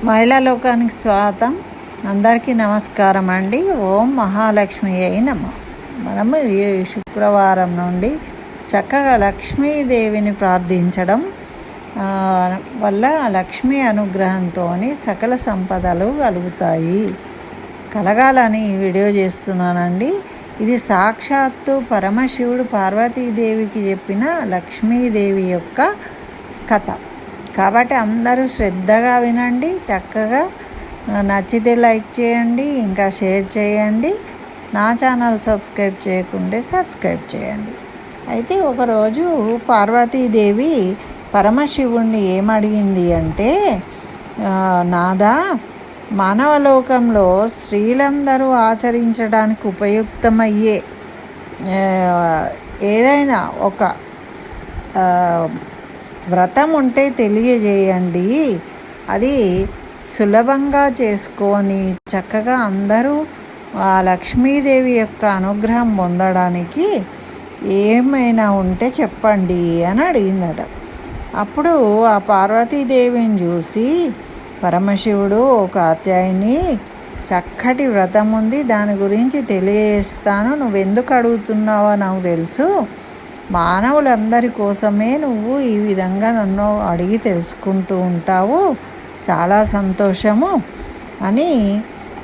మహిళా లోకానికి స్వాగతం. అందరికీ నమస్కారం అండి. ఓం మహాలక్ష్మి అయి నమ. మనము ఈ శుక్రవారం నుండి చక్కగా లక్ష్మీదేవిని ప్రార్థించడం వల్ల లక్ష్మీ అనుగ్రహంతో సకల సంపదలు కలగాలని ఈ వీడియో చేస్తున్నానండి. ఇది సాక్షాత్తు పరమశివుడు పార్వతీదేవికి చెప్పిన లక్ష్మీదేవి యొక్క కథ కాబట్టి అందరూ శ్రద్ధగా వినండి. చక్కగా నచ్చితే లైక్ చేయండి, ఇంకా షేర్ చేయండి. నా ఛానల్ సబ్స్క్రైబ్ చేయకుంటే సబ్స్క్రైబ్ చేయండి. అయితే ఒకరోజు పార్వతీదేవి పరమశివుణ్ణి ఏమడిగింది అంటే, నాదా, మానవలోకంలో స్త్రీలందరూ ఆచరించడానికి ఉపయుక్తమయ్యే ఏదైనా ఒక వ్రతం ఉంటే తెలియజేయండి. అది సులభంగా చేసుకొని చక్కగా అందరూ ఆ లక్ష్మీదేవి యొక్క అనుగ్రహం పొందడానికి ఏమైనా ఉంటే చెప్పండి అని అడిగిందట. అప్పుడు ఆ పార్వతీదేవిని చూసి పరమశివుడు, ఒక కాత్యాయని, చక్కటి వ్రతం ఉంది, దాని గురించి తెలియజేస్తాను, నువ్వెందుకు అడుగుతున్నావో నాకు తెలుసు, మానవులందరి కోసమే నువ్వు ఈ విధంగా నన్ను అడిగి తెలుసుకుంటూ ఉంటావు, చాలా సంతోషము అని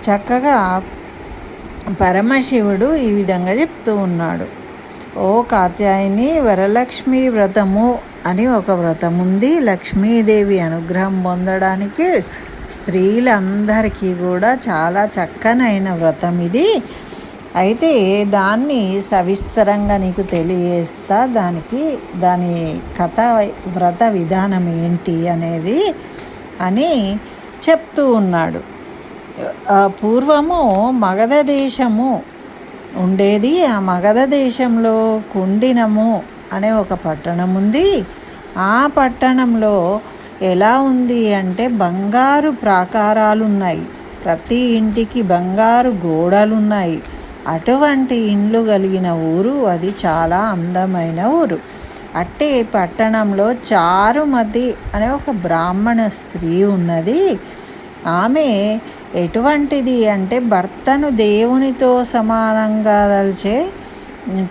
చక్కగా పరమశివుడు ఈ విధంగా చెప్తూ ఉన్నాడు. ఓ కాత్యాయని, వరలక్ష్మి వ్రతము అని ఒక వ్రతం ఉంది. లక్ష్మీదేవి అనుగ్రహం పొందడానికి స్త్రీలందరికీ కూడా చాలా చక్కనైన వ్రతం ఇది. అయితే దాన్ని సవిస్తరంగా నీకు తెలియజేస్తా, దాని కథ, వ్రత విధానం ఏంటి అనేది అని చెప్తూ ఉన్నాడు. పూర్వము మగధ దేశము ఉండేది. ఆ మగధ దేశంలో కుండినము అనే ఒక పట్టణం ఉంది. ఆ పట్టణంలో ఎలా ఉంది అంటే బంగారు ప్రాకారాలు ఉన్నాయి, ప్రతి ఇంటికి బంగారు గోడలు ఉన్నాయి. అటువంటి ఇండ్లు కలిగిన ఊరు అది, చాలా అందమైన ఊరు. అట్టే పట్టణంలో చారుమతి అనే ఒక బ్రాహ్మణ స్త్రీ ఉన్నది. ఆమె ఎటువంటిది అంటే భర్తను దేవునితో సమానంగా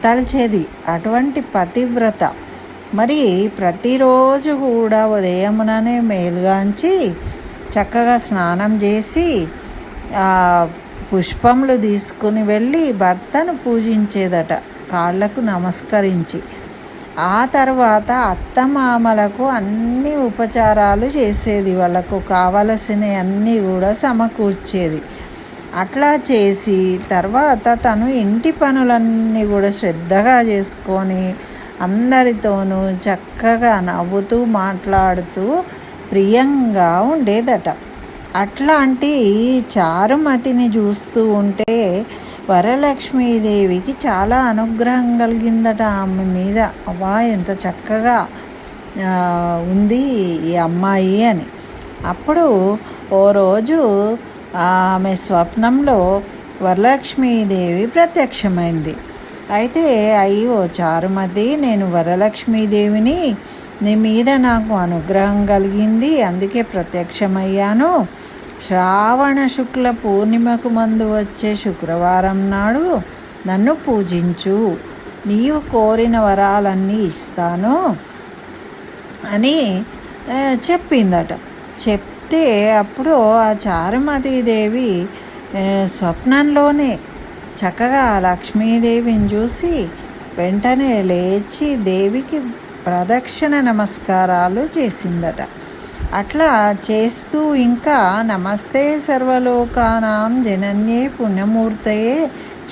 తలచేది, అటువంటి పతివ్రత. మరి ప్రతిరోజు కూడా ఉదయముననే మేలుగాంచి చక్కగా స్నానం చేసి పుష్పములు తీసుకుని వెళ్ళి భర్తను పూజించేదట, కాళ్ళకు నమస్కరించి. ఆ తర్వాత అత్తమామలకు అన్ని ఉపచారాలు చేసేది, వాళ్ళకు కావలసిన అన్నీ కూడా సమకూర్చేది. అట్లా చేసి తర్వాత తను ఇంటి పనులన్నీ కూడా శ్రద్ధగా చేసుకొని అందరితోనూ చక్కగా నవ్వుతూ మాట్లాడుతూ ప్రియంగా ఉండేదట. అట్లాంటి చారుమతిని చూస్తూ ఉంటే వరలక్ష్మీదేవికి చాలా అనుగ్రహం కలిగిందట ఆమె మీద. అబ్బా, ఎంత చక్కగా ఉంది ఈ అమ్మాయి అని. అప్పుడు ఓ రోజు ఆమె స్వప్నంలో వరలక్ష్మీదేవి ప్రత్యక్షమైంది. అయితే అయ్యో చారుమతి, నేను వరలక్ష్మీదేవిని, నీ మీద నాకు అనుగ్రహం కలిగింది, అందుకే ప్రత్యక్షమయ్యాను. శ్రావణ శుక్ల పూర్ణిమకు ముందు వచ్చే శుక్రవారం నాడు నన్ను పూజించు, నీవు కోరిన వరాలన్నీ ఇస్తాను అని చెప్పిందట. చెప్తే అప్పుడు ఆ చారుమతీదేవి స్వప్నంలోనే చక్కగా లక్ష్మీదేవిని చూసి వెంటనే లేచి దేవికి ప్రదక్షిణ నమస్కారాలు చేసిందట. అట్లా చేస్తూ ఇంకా నమస్తే సర్వలోకానాం జనన్యే పుణ్యమూర్తయే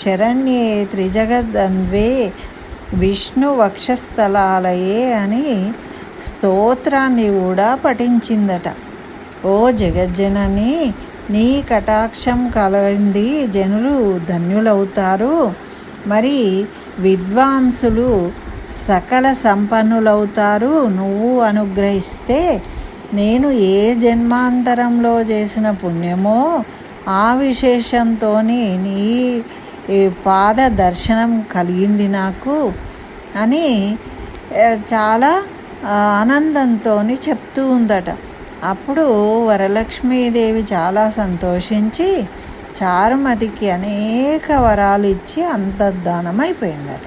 శరణ్యే త్రిజగద్దంద్వే విష్ణు వక్షస్థలాలయే అని స్తోత్రాన్ని కూడా పఠించిందట. ఓ జగజ్జనని, నీ కటాక్షం కలండి జనులు ధన్యులవుతారు, మరి విద్వాంసులు సకల సంపన్నులవుతారు. నువ్వు అనుగ్రహిస్తే నేను ఏ జన్మాంతరంలో చేసిన పుణ్యమో ఆ విశేషంతో నీ పాద దర్శనం కలిగింది నాకు అని చాలా ఆనందంతో చెప్తూ ఉందట. అప్పుడు వరలక్ష్మీదేవి చాలా సంతోషించి చారుమతికి అనేక వరాలు ఇచ్చి అంతర్ధానం అయిపోయిందట.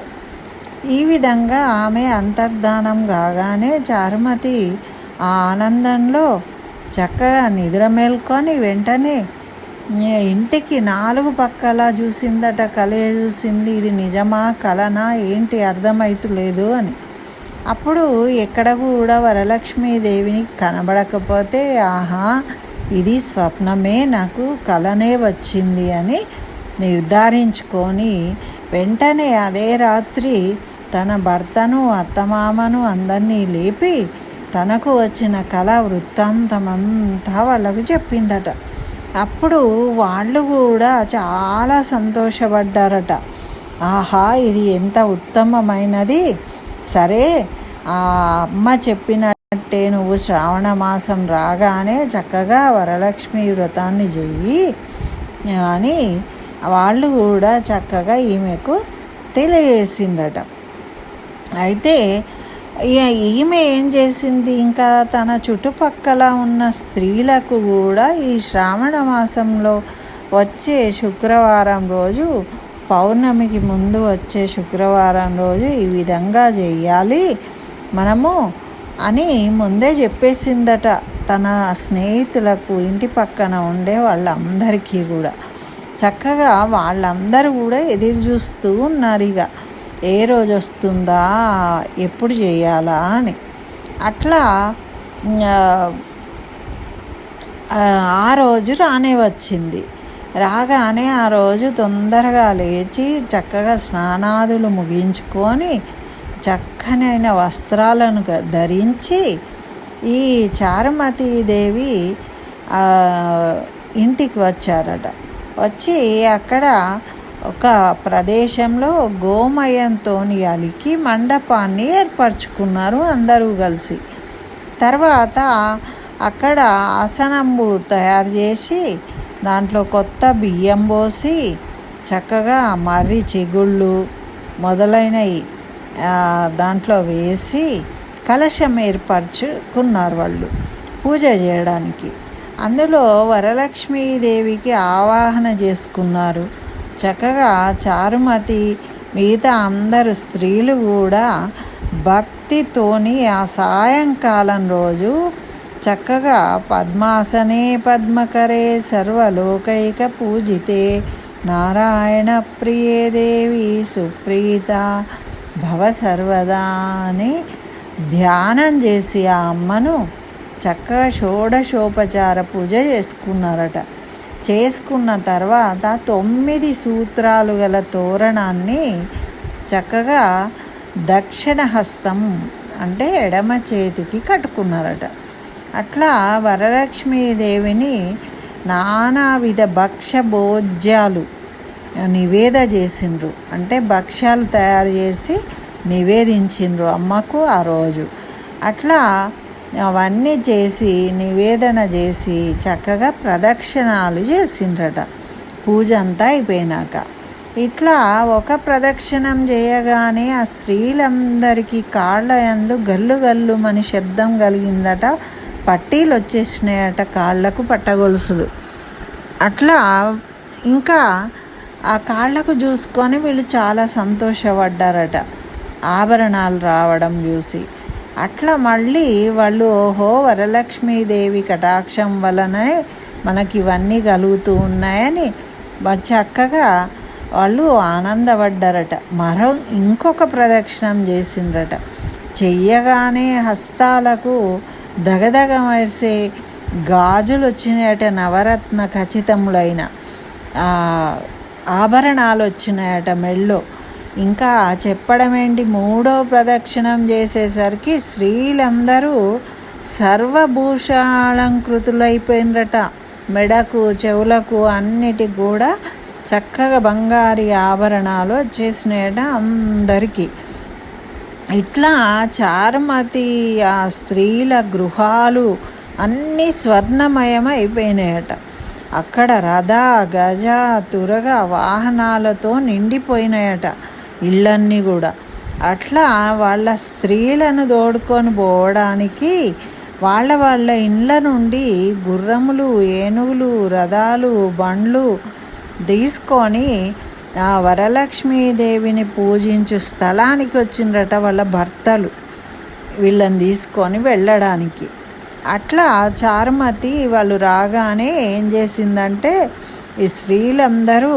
ఈ విధంగా ఆమె అంతర్ధానం కాగానే చారుమతి ఆ ఆనందంలో చక్కగా నిద్ర మేల్కొని వెంటనే ఇంటికి 4 పక్కలా చూసిందట. కలే చూసింది, ఇది నిజమా కలనా ఏంటి అర్థమవుతలేదు అని. అప్పుడు ఎక్కడ కూడా వరలక్ష్మీదేవిని కనబడకపోతే ఆహా ఇది స్వప్నమే, నాకు కలనే వచ్చింది అని నిర్ధారించుకొని వెంటనే అదే రాత్రి తన భర్తను అత్తమామను అందరినీ లేపి తనకు వచ్చిన కళ వృత్తాంతమంతా వాళ్ళకు చెప్పిందట. అప్పుడు వాళ్ళు కూడా చాలా సంతోషపడ్డారట. ఆహా ఇది ఎంత ఉత్తమమైనది, సరే ఆ అమ్మ చెప్పినట్టే నువ్వు శ్రావణ మాసం రాగానే చక్కగా వరలక్ష్మి వ్రతాన్ని చెయ్యి అని వాళ్ళు కూడా చక్కగా ఈమెకు తెలియజేసిందట. అయితే ఈమె ఏం చేసింది, ఇంకా తన చుట్టుపక్కల ఉన్న స్త్రీలకు కూడా ఈ శ్రావణ మాసంలో వచ్చే శుక్రవారం రోజు, పౌర్ణమికి ముందు వచ్చే శుక్రవారం రోజు ఈ విధంగా చేయాలి మనము అని ముందే చెప్పేసిందట తన స్నేహితులకు, ఇంటి పక్కన ఉండే వాళ్ళందరికీ కూడా. చక్కగా వాళ్ళందరూ కూడా ఎదురు చూస్తూ ఉన్నారు, ఇక ఏ రోజు వస్తుందా ఎప్పుడు చేయాలా అని. అట్లా ఆ రోజు రానే వచ్చింది. రాగానే ఆ రోజు తొందరగా లేచి చక్కగా స్నానాదులు ముగించుకొని చక్కనైన వస్త్రాలను ధరించి ఈ చారుమతీదేవి ఇంటికి వచ్చారట. వచ్చి అక్కడ ఒక ప్రదేశంలో గోమయంతో అలికి మండపాన్ని ఏర్పరచుకున్నారు అందరూ కలిసి. తర్వాత అక్కడ ఆసనంబు తయారు చేసి దాంట్లో కొత్త బియ్యం పోసి చక్కగా మర్రి చిగుళ్ళు మొదలైనవి దాంట్లో వేసి కలశం ఏర్పరచుకున్నారు వాళ్ళు పూజ చేయడానికి. అందులో వరలక్ష్మీదేవికి ఆవాహన చేసుకున్నారు. చక్కగా చారుమతి మిగతా అందరు స్త్రీలు కూడా భక్తితోని ఆ సాయంకాలం రోజు చక్కగా పద్మాసనే పద్మకరే సర్వలోకైక పూజితే నారాయణ ప్రియే దేవి సుప్రీత భవ సర్వదా అని ధ్యానం చేసి ఆ అమ్మను చక్కగా షోడశోపచార పూజ చేసుకున్నారట. చేసుకున్న తర్వాత 9 సూత్రాలు గల తోరణాన్ని చక్కగా దక్షిణ హస్తం అంటే ఎడమ చేతికి కట్టుకున్నారట. అట్లా వరలక్ష్మీదేవిని నానావిధ భక్ష్య భోజ్యాలు నివేద చేసిండ్రు, అంటే భక్ష్యాలు తయారు చేసి నివేదించిండ్రు అమ్మకు ఆ రోజు. అట్లా అవన్నీ చేసి నివేదన చేసి చక్కగా ప్రదక్షిణాలు చేసిండ్రట పూజ అంతా అయిపోయినాక. ఇట్లా ఒక ప్రదక్షిణం చేయగానే ఆ స్త్రీలందరికీ కాళ్ళ యందు గల్లు గల్లు అని శబ్దం కలిగిందట. పట్టీలు వచ్చేసినాయట కాళ్ళకు, పట్టగొలుసులు. అట్లా ఇంకా ఆ కాళ్ళకు చూసుకొని వీళ్ళు చాలా సంతోషపడ్డారట ఆభరణాలు రావడం చూసి. అట్లా మళ్ళీ వాళ్ళు ఓహో వరలక్ష్మీదేవి కటాక్షం వలనే మనకి ఇవన్నీ కలుగుతూ ఉన్నాయని చక్కగా వాళ్ళు ఆనందపడ్డారట. ఇంకొక ప్రదక్షిణం చేసిండ్రట. చెయ్యగానే హస్తాలకు దగదగ మెరిసే గాజులు వచ్చినాయట, నవరత్న ఖచ్చితములైన ఆభరణాలు వచ్చినాయట మెళ్ళో. ఇంకా చెప్పడం ఏంటి, 3వ ప్రదక్షిణం చేసేసరికి స్త్రీలందరూ సర్వభూషాలంకృతులైపోయినరట. మెడకు చెవులకు అన్నిటికి కూడా చక్కగా బంగారు ఆభరణాలు వచ్చేసినాయట అందరికీ. ఇట్లా చారుమతి ఆ స్త్రీల గృహాలు అన్నీ స్వర్ణమయం అయిపోయినాయట. అక్కడ రథ గజ తురగ వాహనాలతో నిండిపోయినాయట ఇళ్ళన్నీ కూడా. అట్లా వాళ్ళ స్త్రీలను తోడుకొని పోవడానికి వాళ్ళ ఇండ్ల నుండి గుర్రములు, ఏనుగులు, రథాలు, బండ్లు తీసుకొని ఆ వరలక్ష్మీదేవిని పూజించు స్థలానికి వచ్చిండ్రట వాళ్ళ భర్తలు వీళ్ళని తీసుకొని వెళ్ళడానికి. అట్లా చారుమతి వాళ్ళు రాగానే ఏం చేసిందంటే, ఈ స్త్రీలందరూ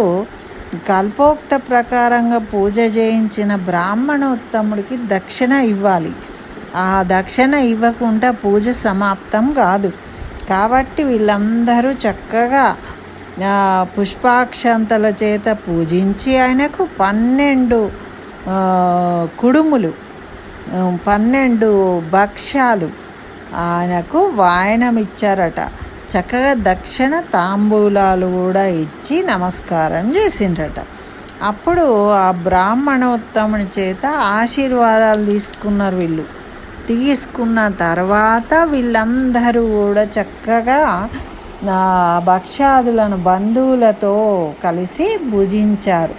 కల్పోక్త ప్రకారంగా పూజ చేయించిన బ్రాహ్మణోత్తముడికి దక్షిణ ఇవ్వాలి. ఆ దక్షిణ ఇవ్వకుండా పూజ సమాప్తం కాదు. కాబట్టి వీళ్ళందరూ చక్కగా పుష్పాక్షంతల చేత పూజించి ఆయనకు 12 కుడుములు, 12 భక్ష్యాలు ఆయనకు వాయనం ఇచ్చారట. చక్కగా దక్షిణ తాంబూలాలు కూడా ఇచ్చి నమస్కారం చేసిండ్రట. అప్పుడు ఆ బ్రాహ్మణోత్తముని చేత ఆశీర్వాదాలు తీసుకున్నారు వీళ్ళు. తీసుకున్న తర్వాత వీళ్ళందరూ కూడా చక్కగా భక్ష్యాదులను బంధువులతో కలిసి భుజించారు.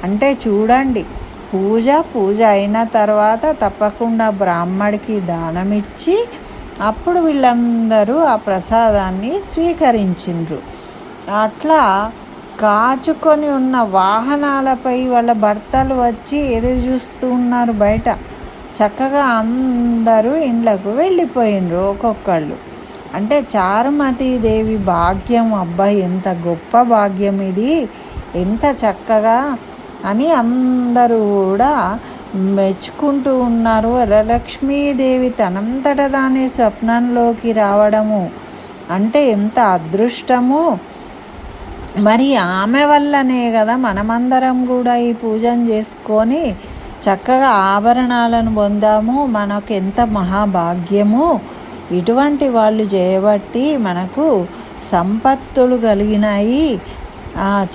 అంటే చూడండి, పూజ అయిన తర్వాత తప్పకుండా బ్రాహ్మడికి దానమిచ్చి అప్పుడు వీళ్ళందరూ ఆ ప్రసాదాన్ని స్వీకరించిండ్రు. అట్లా కాచుకొని ఉన్న వాహనాలపై వాళ్ళ భర్తలు వచ్చి ఎదురు చూస్తూ ఉన్నారు బయట. చక్కగా అందరూ ఇండ్లకు వెళ్ళిపోయిండ్రు ఒక్కొక్కళ్ళు. అంటే చారుమతీదేవి భాగ్యం, అబ్బాయి ఎంత గొప్ప భాగ్యం ఇది, ఎంత చక్కగా అని అందరూ కూడా మెచ్చుకుంటూ ఉన్నారు. వరలక్ష్మీదేవి తనంతట తానే స్వప్నంలోకి రావడము అంటే ఎంత అదృష్టము. మరి ఆమె వల్లనే కదా మనమందరం కూడా ఈ పూజను చేసుకొని చక్కగా ఆభరణాలను పొందాము. మనకు ఎంత మహాభాగ్యము. ఇటువంటి వాళ్ళు చేయబట్టి మనకు సంపత్తులు కలిగినాయి.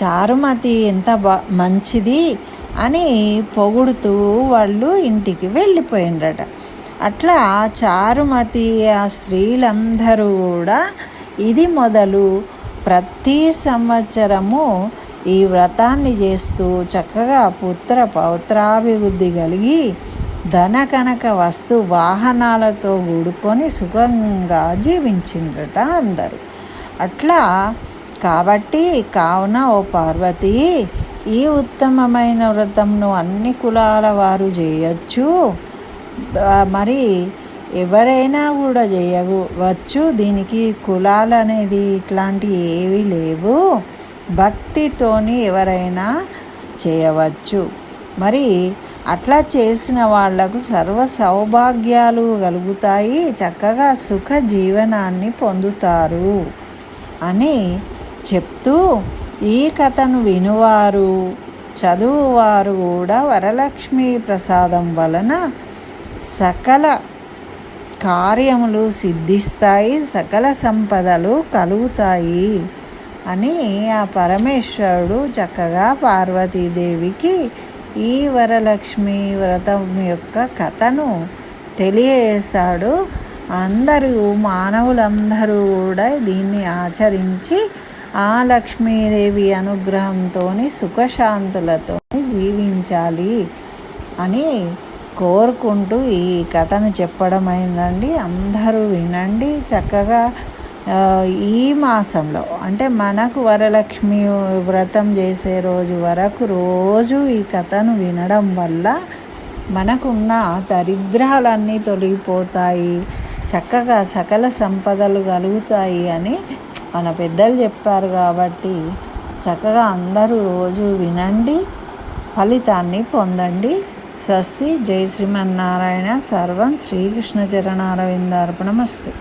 చారుమతి ఎంత మంచిది అని పొగుడుతూ వాళ్ళు ఇంటికి వెళ్ళిపోయిండ్రట. అట్లా చారుమతి ఆ స్త్రీలందరూ కూడా ఇది మొదలు ప్రతి సంవత్సరము ఈ వ్రతాన్ని చేస్తూ చక్కగా పుత్ర పౌత్రాభివృద్ధి కలిగి ధన కనక వస్తు వాహనాలతో కూడుకొని సుఖంగా జీవించిండ్రట అందరూ. అట్లా కాబట్టి కావున ఓ పార్వతి, ఈ ఉత్తమమైన వ్రతంను అన్ని కులాల వారు చేయవచ్చు. మరి ఎవరైనా కూడా చేయవచ్చు. దీనికి కులాలు అనేది ఇట్లాంటివి ఏవి లేవు. భక్తితోని ఎవరైనా చేయవచ్చు. మరి అట్లా చేసిన వాళ్లకు సర్వ సౌభాగ్యాలు కలుగుతాయి, చక్కగా సుఖ జీవనాన్ని పొందుతారు అని చెప్తూ ఈ కథను వినువారు చదువువారు కూడా వరలక్ష్మీ ప్రసాదం వలన సకల కార్యములు సిద్ధిస్తాయి, సకల సంపదలు కలుగుతాయి అని ఆ పరమేశ్వరుడు చక్కగా పార్వతీదేవికి ఈ వరలక్ష్మి వ్రతం యొక్క కథను తెలియజేశాడు. అందరూ మానవులందరూ కూడా దీన్ని ఆచరించి ఆ లక్ష్మీదేవి అనుగ్రహంతో సుఖశాంతులతో జీవించాలి అని కోరుకుంటూ ఈ కథను చెప్పడమైందండి. అందరూ వినండి చక్కగా. ఈ మాసంలో అంటే మనకు వరలక్ష్మి వ్రతం చేసే రోజు వరకు రోజు ఈ కథను వినడం వల్ల మనకున్న దరిద్రాలన్నీ తొలగిపోతాయి, చక్కగా సకల సంపదలు కలుగుతాయి అని మన పెద్దలు చెప్పారు. కాబట్టి చక్కగా అందరూ రోజు వినండి, ఫలితాన్ని పొందండి. స్వస్తి. జై శ్రీమన్నారాయణ. సర్వం శ్రీకృష్ణ చరణారవిందార్పణమస్తు.